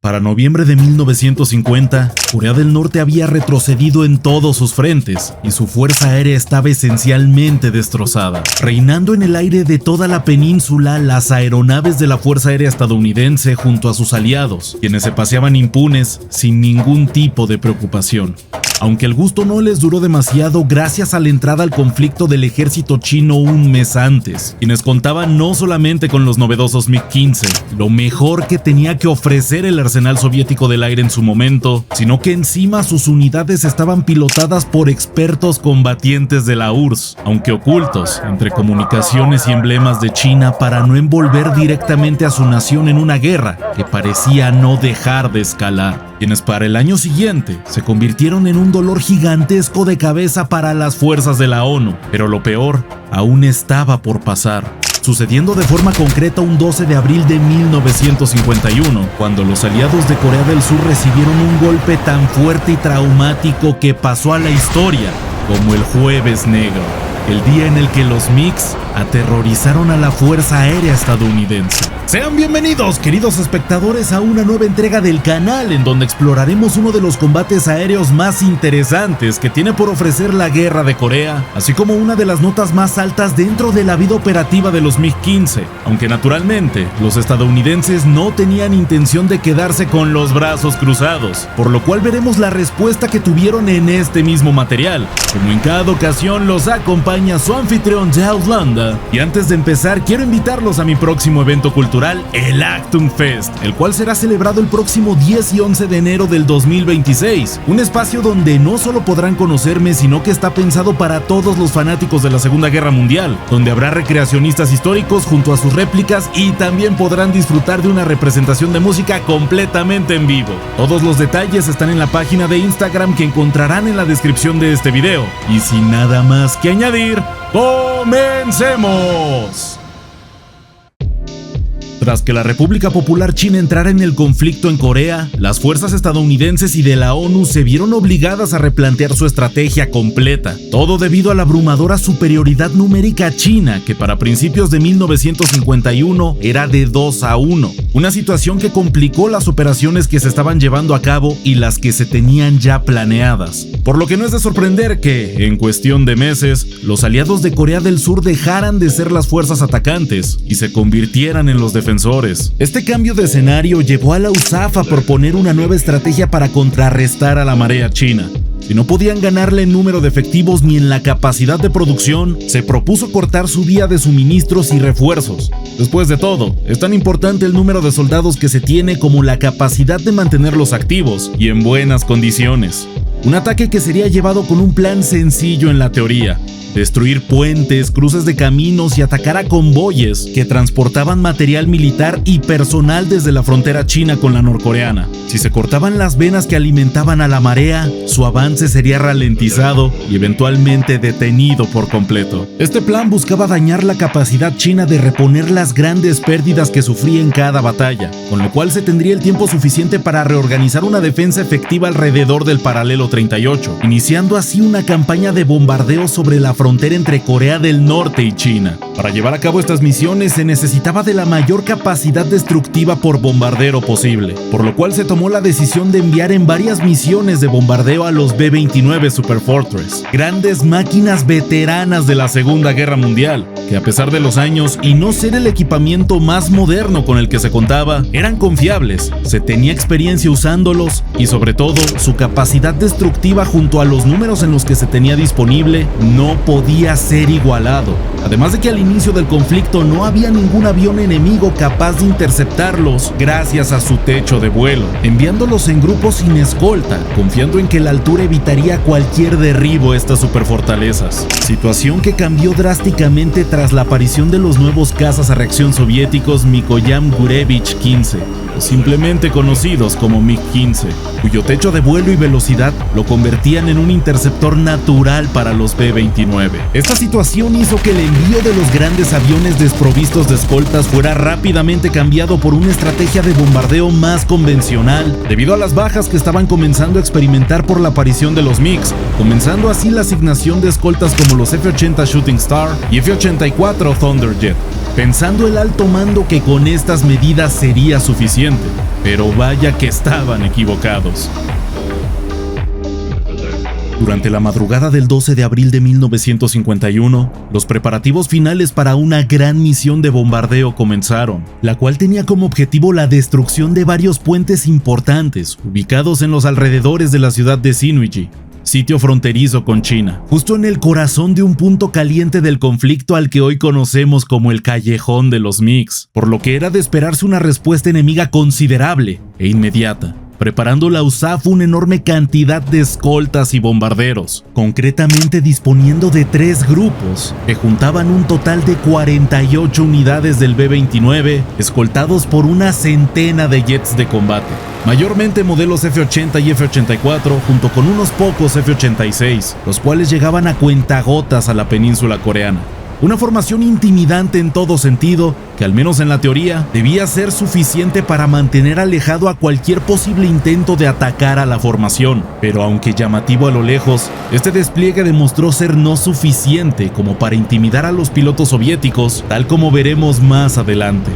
Para noviembre de 1950, Corea del Norte había retrocedido en todos sus frentes y su fuerza aérea estaba esencialmente destrozada. Reinando en el aire de toda la península las aeronaves de la Fuerza Aérea estadounidense junto a sus aliados, quienes se paseaban impunes sin ningún tipo de preocupación. Aunque el gusto no les duró demasiado gracias a la entrada al conflicto del ejército chino un mes antes, quienes contaban no solamente con los novedosos MiG-15, lo mejor que tenía que ofrecer el arsenal soviético del aire en su momento, sino que encima sus unidades estaban pilotadas por expertos combatientes de la URSS, aunque ocultos entre comunicaciones y emblemas de China para no envolver directamente a su nación en una guerra que parecía no dejar de escalar, quienes para el año siguiente se convirtieron en un dolor gigantesco de cabeza para las fuerzas de la ONU, pero lo peor aún estaba por pasar, sucediendo de forma concreta un 12 de abril de 1951, cuando los aliados de Corea del Sur recibieron un golpe tan fuerte y traumático que pasó a la historia como el Jueves Negro, el día en el que los MiGs aterrorizaron a la Fuerza Aérea estadounidense. Sean bienvenidos, queridos espectadores, a una nueva entrega del canal en donde exploraremos uno de los combates aéreos más interesantes que tiene por ofrecer la Guerra de Corea, así como una de las notas más altas dentro de la vida operativa de los MiG-15, aunque naturalmente los estadounidenses no tenían intención de quedarse con los brazos cruzados, por lo cual veremos la respuesta que tuvieron en este mismo material. Como en cada ocasión los acompaña su anfitrión de Outlander, y antes de empezar quiero invitarlos a mi próximo evento cultural, el Actum Fest, el cual será celebrado el próximo 10 y 11 de enero del 2026, un espacio donde no solo podrán conocerme, sino que está pensado para todos los fanáticos de la Segunda Guerra Mundial, donde habrá recreacionistas históricos junto a sus réplicas y también podrán disfrutar de una representación de música completamente en vivo. Todos los detalles están en la página de Instagram que encontrarán en la descripción de este video, y sin nada más que añadir, ¡comencemos! Tras que la República Popular China entrara en el conflicto en Corea, las fuerzas estadounidenses y de la ONU se vieron obligadas a replantear su estrategia completa, todo debido a la abrumadora superioridad numérica china, que para principios de 1951 era de 2-1, una situación que complicó las operaciones que se estaban llevando a cabo y las que se tenían ya planeadas, por lo que no es de sorprender que, en cuestión de meses, los aliados de Corea del Sur dejaran de ser las fuerzas atacantes y se convirtieran en los defensores. Este cambio de escenario llevó a la USAF a proponer una nueva estrategia para contrarrestar a la marea china. Si no podían ganarle en número de efectivos ni en la capacidad de producción, se propuso cortar su vía de suministros y refuerzos. Después de todo, es tan importante el número de soldados que se tiene como la capacidad de mantenerlos activos y en buenas condiciones. Un ataque que sería llevado con un plan sencillo en la teoría: destruir puentes, cruces de caminos y atacar a convoyes que transportaban material militar y personal desde la frontera china con la norcoreana. Si se cortaban las venas que alimentaban a la marea, su avance sería ralentizado y eventualmente detenido por completo. Este plan buscaba dañar la capacidad china de reponer las grandes pérdidas que sufría en cada batalla, con lo cual se tendría el tiempo suficiente para reorganizar una defensa efectiva alrededor del paralelo 38, iniciando así una campaña de bombardeo sobre la frontera entre Corea del Norte y China. Para llevar a cabo estas misiones se necesitaba de la mayor capacidad destructiva por bombardero posible, por lo cual se tomó la decisión de enviar en varias misiones de bombardeo a los B-29 Super Fortress, grandes máquinas veteranas de la Segunda Guerra Mundial, que a pesar de los años y no ser el equipamiento más moderno con el que se contaba, eran confiables, se tenía experiencia usándolos y sobre todo su capacidad destructiva junto a los números en los que se tenía disponible no podía ser igualado. Además de que al inicio del conflicto no había ningún avión enemigo capaz de interceptarlos gracias a su techo de vuelo, enviándolos en grupos sin escolta, confiando en que la altura evitaría cualquier derribo a estas superfortalezas. Situación que cambió drásticamente tras la aparición de los nuevos cazas a reacción soviéticos Mikoyan Gurevich 15, o simplemente conocidos como MiG-15, cuyo techo de vuelo y velocidad lo convertían en un interceptor natural para los B-29. Esta situación hizo que el envío de los grandes aviones desprovistos de escoltas fuera rápidamente cambiado por una estrategia de bombardeo más convencional, debido a las bajas que estaban comenzando a experimentar por la aparición de los MiGs, comenzando así la asignación de escoltas como los F-80 Shooting Star y F-84 Thunderjet. pensando el alto mando que con estas medidas sería suficiente, pero vaya que estaban equivocados. Durante la madrugada del 12 de abril de 1951, los preparativos finales para una gran misión de bombardeo comenzaron, la cual tenía como objetivo la destrucción de varios puentes importantes ubicados en los alrededores de la ciudad de Sinuiji, sitio fronterizo con China, justo en el corazón de un punto caliente del conflicto al que hoy conocemos como el Callejón de los MiGs, por lo que era de esperarse una respuesta enemiga considerable e inmediata, preparando la USAF una enorme cantidad de escoltas y bombarderos, concretamente disponiendo de 3 grupos que juntaban un total de 48 unidades del B-29, escoltados por una centena de jets de combate, mayormente modelos F-80 y F-84, junto con unos pocos F-86, los cuales llegaban a cuentagotas a la península coreana. Una formación intimidante en todo sentido, que al menos en la teoría, debía ser suficiente para mantener alejado a cualquier posible intento de atacar a la formación. Pero aunque llamativo a lo lejos, este despliegue demostró ser no suficiente como para intimidar a los pilotos soviéticos, tal como veremos más adelante.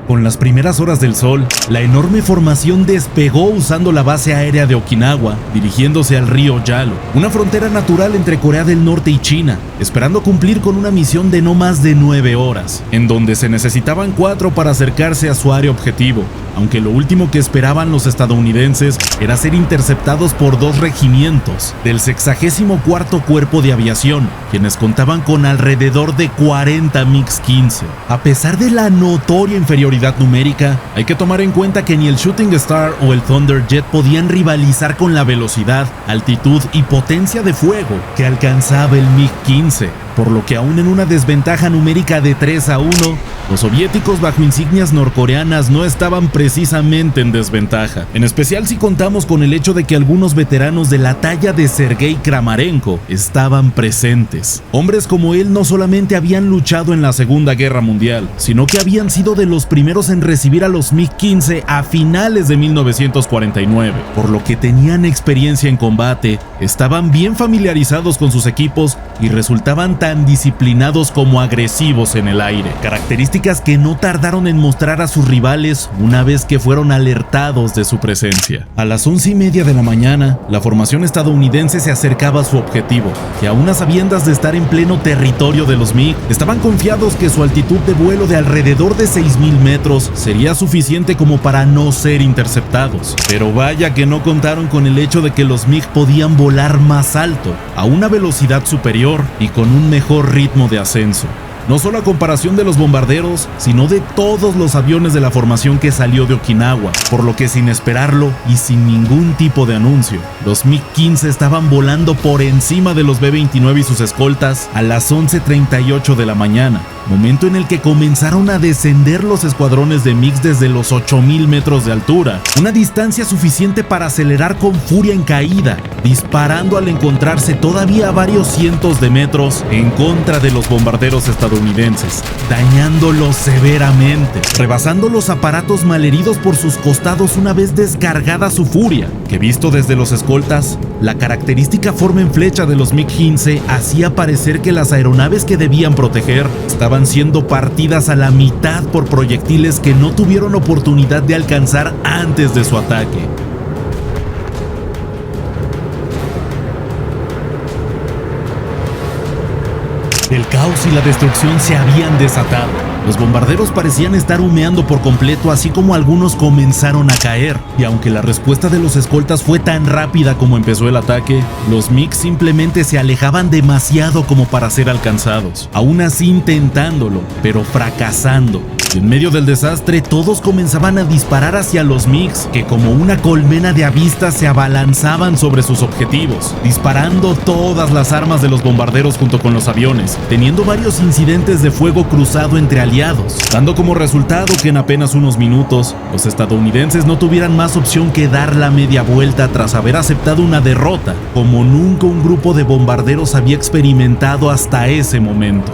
Con las primeras horas del sol, la enorme formación despegó usando la base aérea de Okinawa, dirigiéndose al río Yalu, una frontera natural entre Corea del Norte y China, esperando cumplir con una misión de no más de 9 horas, en donde se necesitaban 4 para acercarse a su área objetivo, aunque lo último que esperaban los estadounidenses era ser interceptados por 2 regimientos del 64º Cuerpo de Aviación, quienes contaban con alrededor de 40 MiG-15. A pesar de la notoria inferioridad numérica, hay que tomar en cuenta que ni el Shooting Star o el Thunderjet podían rivalizar con la velocidad, altitud y potencia de fuego que alcanzaba el MiG-15, por lo que aún en una desventaja numérica de 3-1, los soviéticos bajo insignias norcoreanas no estaban precisamente en desventaja, en especial si contamos con el hecho de que algunos veteranos de la talla de Sergei Kramarenko estaban presentes. Hombres como él no solamente habían luchado en la Segunda Guerra Mundial, sino que habían sido de los primeros en recibir a los MiG-15 a finales de 1949, por lo que tenían experiencia en combate, estaban bien familiarizados con sus equipos y resultaban tan disciplinados como agresivos en el aire, características que no tardaron en mostrar a sus rivales una vez que fueron alertados de su presencia. A las 11:30 de la mañana, la formación estadounidense se acercaba a su objetivo, y aún a sabiendas de estar en pleno territorio de los MiG, estaban confiados que su altitud de vuelo de alrededor de 6,000 metros sería suficiente como para no ser interceptados. Pero vaya que no contaron con el hecho de que los MiG podían volar más alto, a una velocidad superior y con un mejor ritmo de ascenso. No solo a comparación de los bombarderos, sino de todos los aviones de la formación que salió de Okinawa, por lo que sin esperarlo y sin ningún tipo de anuncio, los MiG-15 estaban volando por encima de los B-29 y sus escoltas a las 11:38 de la mañana, momento en el que comenzaron a descender los escuadrones de MiGs desde los 8,000 metros de altura, una distancia suficiente para acelerar con furia en caída, disparando al encontrarse todavía a varios cientos de metros en contra de los bombarderos estadounidenses, dañándolos severamente, rebasando los aparatos malheridos por sus costados una vez descargada su furia, que visto desde los escoltas, la característica forma en flecha de los MiG-15 hacía parecer que las aeronaves que debían proteger estaban siendo partidas a la mitad por proyectiles que no tuvieron oportunidad de alcanzar antes de su ataque. El caos y la destrucción se habían desatado. Los bombarderos parecían estar humeando por completo, así como algunos comenzaron a caer, y aunque la respuesta de los escoltas fue tan rápida como empezó el ataque, los MiG simplemente se alejaban demasiado como para ser alcanzados, aún así intentándolo, pero fracasando. Y en medio del desastre, todos comenzaban a disparar hacia los MiGs, que como una colmena de avistas se abalanzaban sobre sus objetivos, disparando todas las armas de los bombarderos junto con los aviones, teniendo varios incidentes de fuego cruzado entre aliados, dando como resultado que en apenas unos minutos, los estadounidenses no tuvieran más opción que dar la media vuelta tras haber aceptado una derrota, como nunca un grupo de bombarderos había experimentado hasta ese momento.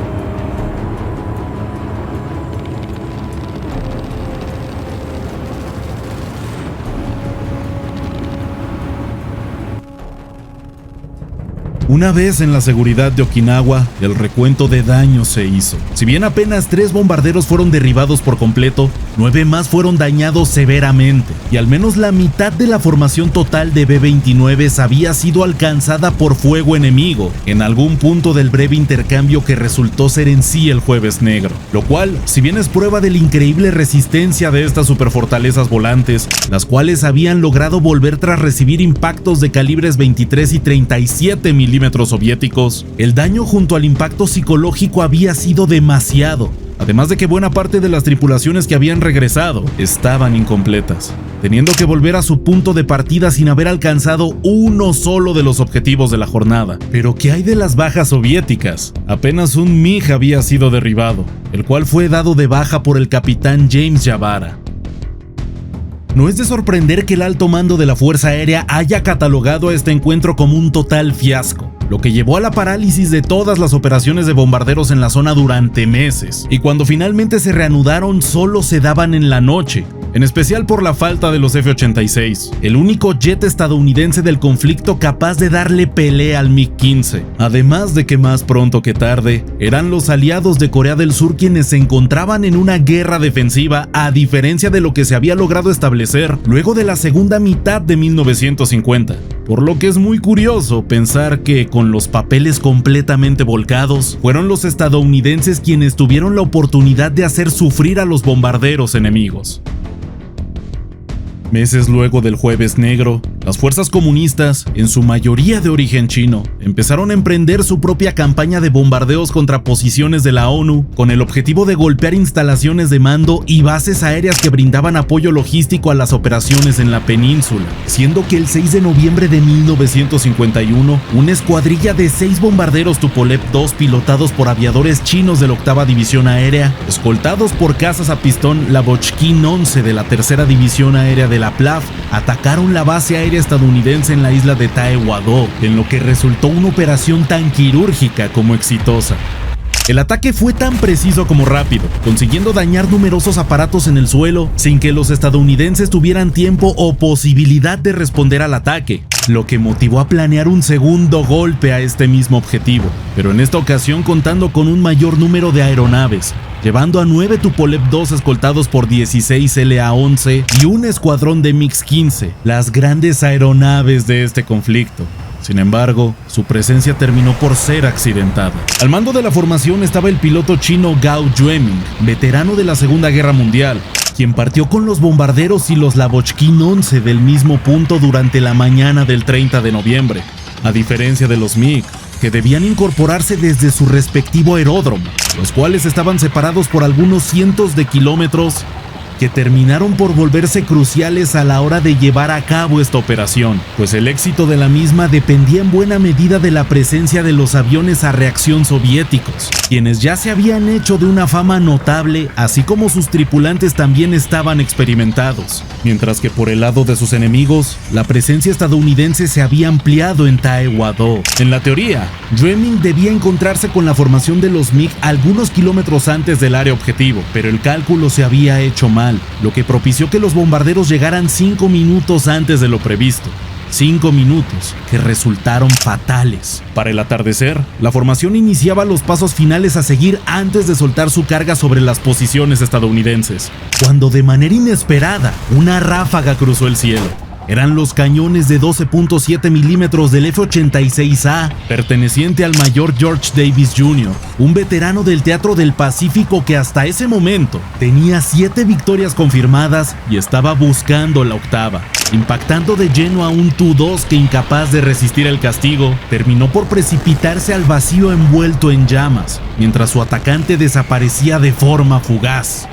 Una vez en la seguridad de Okinawa, el recuento de daños se hizo. Si bien apenas 3 bombarderos fueron derribados por completo, 9 más fueron dañados severamente, y al menos la mitad de la formación total de B-29 había sido alcanzada por fuego enemigo, en algún punto del breve intercambio que resultó ser en sí el Jueves Negro, lo cual, si bien es prueba de la increíble resistencia de estas superfortalezas volantes, las cuales habían logrado volver tras recibir impactos de calibres 23 y 37 milímetros soviéticos, el daño junto al impacto psicológico había sido demasiado, además de que buena parte de las tripulaciones que habían regresado estaban incompletas, teniendo que volver a su punto de partida sin haber alcanzado uno solo de los objetivos de la jornada. Pero ¿qué hay de las bajas soviéticas? Apenas un MiG había sido derribado, el cual fue dado de baja por el capitán James Yabara. No es de sorprender que el alto mando de la Fuerza Aérea haya catalogado a este encuentro como un total fiasco, lo que llevó a la parálisis de todas las operaciones de bombarderos en la zona durante meses, y cuando finalmente se reanudaron solo se daban en la noche, en especial por la falta de los F-86, el único jet estadounidense del conflicto capaz de darle pelea al MiG-15. Además de que más pronto que tarde, eran los aliados de Corea del Sur quienes se encontraban en una guerra defensiva, a diferencia de lo que se había logrado establecer luego de la segunda mitad de 1950. Por lo que es muy curioso pensar que, con los papeles completamente volcados, fueron los estadounidenses quienes tuvieron la oportunidad de hacer sufrir a los bombarderos enemigos. Meses luego del Jueves Negro, las fuerzas comunistas, en su mayoría de origen chino, empezaron a emprender su propia campaña de bombardeos contra posiciones de la ONU, con el objetivo de golpear instalaciones de mando y bases aéreas que brindaban apoyo logístico a las operaciones en la península, siendo que el 6 de noviembre de 1951, una escuadrilla de 6 bombarderos Tupolev-2 pilotados por aviadores chinos de la 8ª División Aérea, escoltados por cazas a pistón Lavochkin 11 de la 3ª División Aérea de la PLAF, atacaron la base aérea estadounidense en la isla de Tae-Wado, en lo que resultó una operación tan quirúrgica como exitosa. El ataque fue tan preciso como rápido, consiguiendo dañar numerosos aparatos en el suelo sin que los estadounidenses tuvieran tiempo o posibilidad de responder al ataque, lo que motivó a planear un segundo golpe a este mismo objetivo, pero en esta ocasión contando con un mayor número de aeronaves, llevando a 9 Tupolev-2 escoltados por 16 LA-11 y un escuadrón de MiG-15, las grandes aeronaves de este conflicto. Sin embargo, su presencia terminó por ser accidentada. Al mando de la formación estaba el piloto chino Gao Yueming, veterano de la Segunda Guerra Mundial, quien partió con los bombarderos y los Lavochkin 11 del mismo punto durante la mañana del 30 de noviembre, a diferencia de los MiG, que debían incorporarse desde su respectivo aeródromo, los cuales estaban separados por algunos cientos de kilómetros, que terminaron por volverse cruciales a la hora de llevar a cabo esta operación, pues el éxito de la misma dependía en buena medida de la presencia de los aviones a reacción soviéticos, quienes ya se habían hecho de una fama notable, así como sus tripulantes también estaban experimentados, mientras que por el lado de sus enemigos, la presencia estadounidense se había ampliado en Tae-Wado. En la teoría, Yueming debía encontrarse con la formación de los MiG algunos kilómetros antes del área objetivo, pero el cálculo se había hecho mal, lo que propició que los bombarderos llegaran 5 minutos antes de lo previsto. 5 minutos que resultaron fatales. Para el atardecer, la formación iniciaba los pasos finales a seguir antes de soltar su carga sobre las posiciones estadounidenses, cuando de manera inesperada, una ráfaga cruzó el cielo. Eran los cañones de 12.7 milímetros del F-86A, perteneciente al mayor George Davis Jr., un veterano del Teatro del Pacífico que hasta ese momento tenía 7 victorias confirmadas y estaba buscando la 8ª, impactando de lleno a un Tu-2 que, incapaz de resistir el castigo, terminó por precipitarse al vacío envuelto en llamas, mientras su atacante desaparecía de forma fugaz.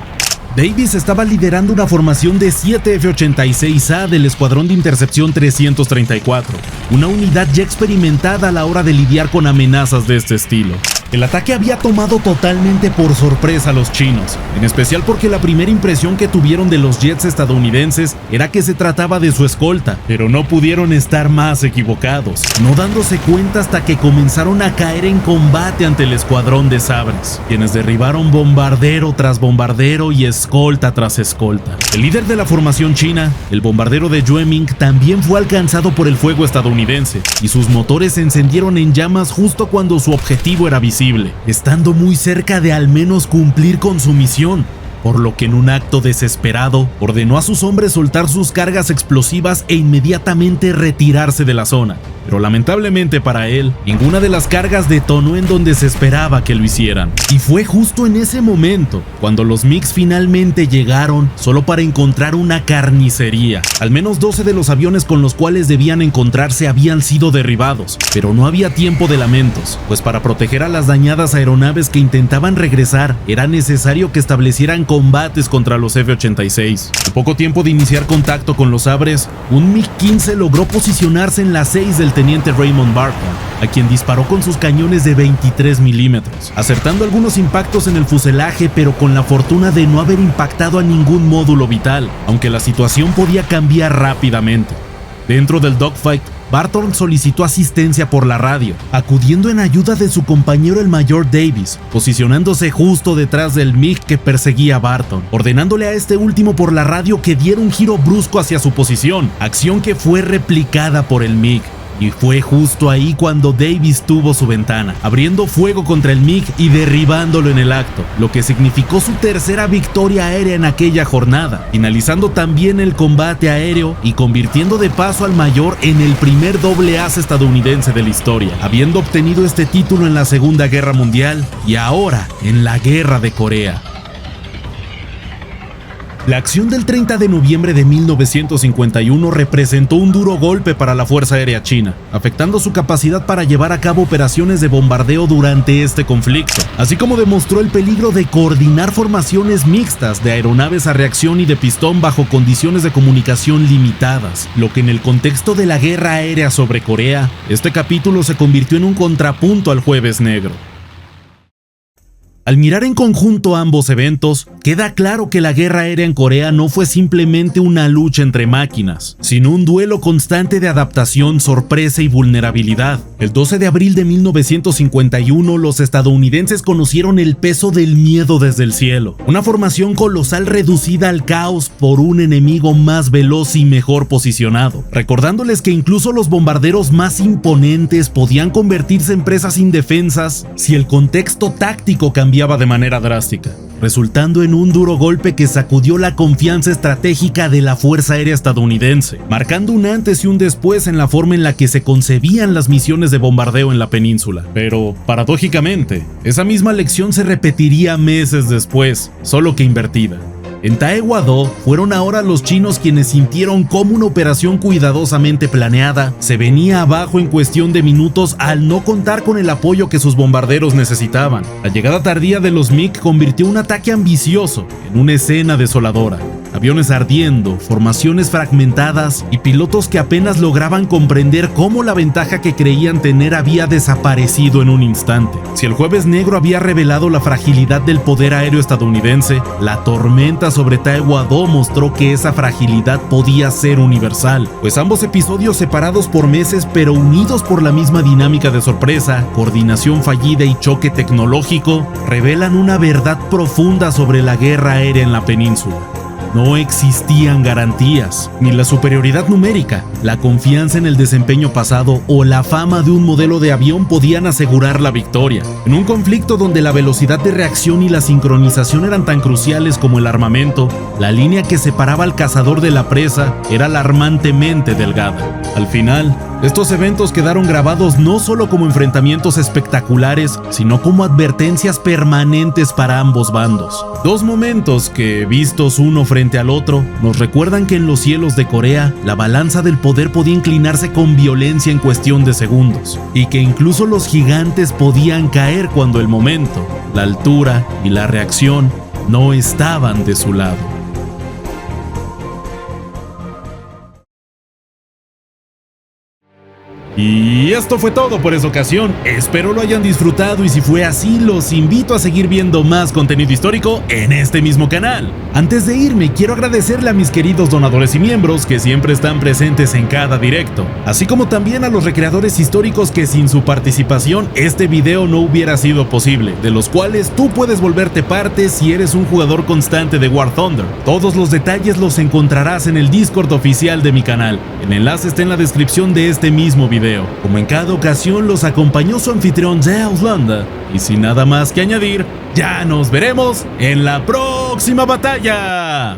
Davis estaba liderando una formación de 7 F-86A del Escuadrón de Intercepción 334, una unidad ya experimentada a la hora de lidiar con amenazas de este estilo. El ataque había tomado totalmente por sorpresa a los chinos, en especial porque la primera impresión que tuvieron de los jets estadounidenses era que se trataba de su escolta, pero no pudieron estar más equivocados, no dándose cuenta hasta que comenzaron a caer en combate ante el escuadrón de sabres, quienes derribaron bombardero tras bombardero y escolta tras escolta. El líder de la formación china, el bombardero de Yueming, también fue alcanzado por el fuego estadounidense, y sus motores se encendieron en llamas justo cuando su objetivo era visible, estando muy cerca de al menos cumplir con su misión, por lo que en un acto desesperado ordenó a sus hombres soltar sus cargas explosivas e inmediatamente retirarse de la zona. Pero lamentablemente para él, ninguna de las cargas detonó en donde se esperaba que lo hicieran. Y fue justo en ese momento cuando los MiGs finalmente llegaron solo para encontrar una carnicería. Al menos 12 de los aviones con los cuales debían encontrarse habían sido derribados, pero no había tiempo de lamentos, pues para proteger a las dañadas aeronaves que intentaban regresar, era necesario que establecieran combates contra los F-86. Al poco tiempo de iniciar contacto con los sabres, un MiG-15 logró posicionarse en la 6 del teniente Raymond Barton, a quien disparó con sus cañones de 23 milímetros, acertando algunos impactos en el fuselaje, pero con la fortuna de no haber impactado a ningún módulo vital, aunque la situación podía cambiar rápidamente. Dentro del dogfight, Barton solicitó asistencia por la radio, acudiendo en ayuda de su compañero el mayor Davis, posicionándose justo detrás del MiG que perseguía a Barton, ordenándole a este último por la radio que diera un giro brusco hacia su posición, acción que fue replicada por el MiG. Y fue justo ahí cuando Davis tuvo su ventana, abriendo fuego contra el MiG y derribándolo en el acto, lo que significó su tercera victoria aérea en aquella jornada, finalizando también el combate aéreo y convirtiendo de paso al mayor en el primer doble as estadounidense de la historia, habiendo obtenido este título en la Segunda Guerra Mundial y ahora en la Guerra de Corea. La acción del 30 de noviembre de 1951 representó un duro golpe para la Fuerza Aérea China, afectando su capacidad para llevar a cabo operaciones de bombardeo durante este conflicto, así como demostró el peligro de coordinar formaciones mixtas de aeronaves a reacción y de pistón bajo condiciones de comunicación limitadas, lo que en el contexto de la guerra aérea sobre Corea, este capítulo se convirtió en un contrapunto al Jueves Negro. Al mirar en conjunto ambos eventos, queda claro que la guerra aérea en Corea no fue simplemente una lucha entre máquinas, sino un duelo constante de adaptación, sorpresa y vulnerabilidad. El 12 de abril de 1951, los estadounidenses conocieron el peso del miedo desde el cielo, una formación colosal reducida al caos por un enemigo más veloz y mejor posicionado, recordándoles que incluso los bombarderos más imponentes podían convertirse en presas indefensas si el contexto táctico cambiaba de manera drástica, resultando en un duro golpe que sacudió la confianza estratégica de la Fuerza Aérea estadounidense, marcando un antes y un después en la forma en la que se concebían las misiones de bombardeo en la península. Pero, paradójicamente, esa misma lección se repetiría meses después, solo que invertida. En Taekwondo fueron ahora los chinos quienes sintieron cómo una operación cuidadosamente planeada se venía abajo en cuestión de minutos al no contar con el apoyo que sus bombarderos necesitaban. La llegada tardía de los MiG convirtió un ataque ambicioso en una escena desoladora. Aviones ardiendo, formaciones fragmentadas y pilotos que apenas lograban comprender cómo la ventaja que creían tener había desaparecido en un instante. Si el Jueves Negro había revelado la fragilidad del poder aéreo estadounidense, la tormenta sobre Taekwondo mostró que esa fragilidad podía ser universal, pues ambos episodios separados por meses pero unidos por la misma dinámica de sorpresa, coordinación fallida y choque tecnológico, revelan una verdad profunda sobre la guerra aérea en la península. No existían garantías, ni la superioridad numérica, la confianza en el desempeño pasado o la fama de un modelo de avión podían asegurar la victoria. En un conflicto donde la velocidad de reacción y la sincronización eran tan cruciales como el armamento, la línea que separaba al cazador de la presa era alarmantemente delgada. Al final, estos eventos quedaron grabados no solo como enfrentamientos espectaculares, sino como advertencias permanentes para ambos bandos. Dos momentos que, vistos uno frente al otro, nos recuerdan que en los cielos de Corea, la balanza del poder podía inclinarse con violencia en cuestión de segundos, y que incluso los gigantes podían caer cuando el momento, la altura y la reacción no estaban de su lado. Y esto fue todo por esta ocasión, espero lo hayan disfrutado y si fue así los invito a seguir viendo más contenido histórico en este mismo canal. Antes de irme quiero agradecerle a mis queridos donadores y miembros que siempre están presentes en cada directo, así como también a los recreadores históricos que sin su participación este video no hubiera sido posible, de los cuales tú puedes volverte parte si eres un jugador constante de War Thunder. Todos los detalles los encontrarás en el Discord oficial de mi canal, el enlace está en la descripción de este mismo video. Como en cada ocasión los acompañó su anfitrión de Auslanda, y sin nada más que añadir, ya nos veremos en la próxima batalla.